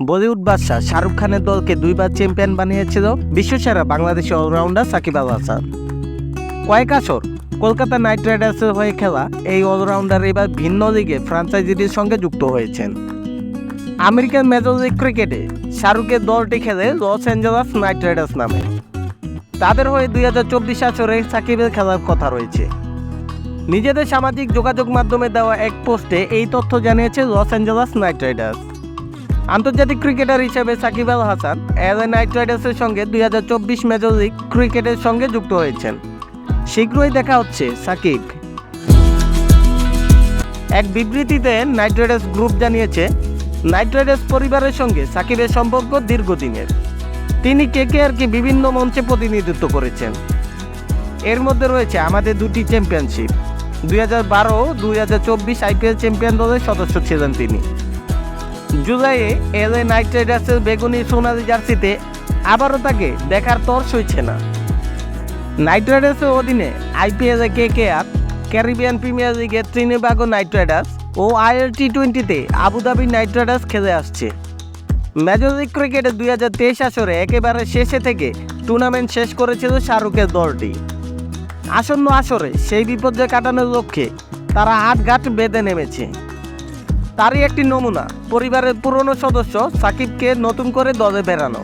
বলিউড বাদশা শাহরুখ খানের দলকে 2বার চ্যাম্পিয়ন বানিয়েছিল বিশ্বসেরা বাংলাদেশি অলরাউন্ডার সাকিব আল হাসান। কয়েক আসর কলকাতা নাইট রাইডার্সের হয়ে খেলা এই অলরাউন্ডার এবার ভিন্ন লিগে ফ্র্যাঞ্চাইজিটির সঙ্গে যুক্ত হয়েছেন। আমেরিকান মেজর লিগ ক্রিকেটে শাহরুখের দলটি খেলে লস অ্যাঞ্জেলস নাইট রাইডার্স নামে। তাদের হয়ে 2024 আসরে সাকিবের খেলার কথা রয়েছে। নিজেদের সামাজিক যোগাযোগ মাধ্যমে দেওয়া এক পোস্টে এই তথ্য জানিয়েছে লস অ্যাঞ্জেলস নাইট রাইডার্স। আন্তর্জাতিক ক্রিকেটার হিসেবে সাকিব আল হাসান এলএ নাইট রাইডার্সের সঙ্গে 2024 মেজর লিগ ক্রিকেটের সঙ্গে যুক্ত হয়েছেন। শীঘ্রই দেখা হচ্ছে সাকিব। এক বিবৃতিতে নাইট রাইডার্স গ্রুপ জানিয়েছে, নাইট রাইডার্স পরিবারের সঙ্গে সাকিবের সম্পর্ক দীর্ঘদিনের। তিনি কেকেআরকে বিভিন্ন মঞ্চে প্রতিনিধিত্ব করেছেন। এর মধ্যে রয়েছে আমাদের 2টি চ্যাম্পিয়নশিপ। 2012-2024 আইপিএল চ্যাম্পিয়ন দলের সদস্য ছিলেন তিনি। জুলাইয়ে এলএ নাইট রাইডার্সের বেগুনি সোনালি জার্সিতে আবারও তাকে দেখার তর সইছে না। নাইট রাইডার্সের অধীনে আইপিএলে কেকেআর, ক্যারিবিয়ান প্রিমিয়ার লিগে ত্রিনিবাগো নাইট রাইডার্স ও আইএল টি20তে আবুধাবি নাইট রাইডার্স খেলে আসছে। মেজর লিগ ক্রিকেটে 2023 আসরে একেবারে শেষে থেকে টুর্নামেন্ট শেষ করেছিল শাহরুখের দলটি। আসন্ন আসরে সেই বিপর্যয় কাটানোর লক্ষ্যে তারা আটঘাট বেঁধে নেমেছে। তারই একটি নমুনা পরিবারের পুরনো সদস্য সাকিবকে নতুন করে দলে ফেরানো।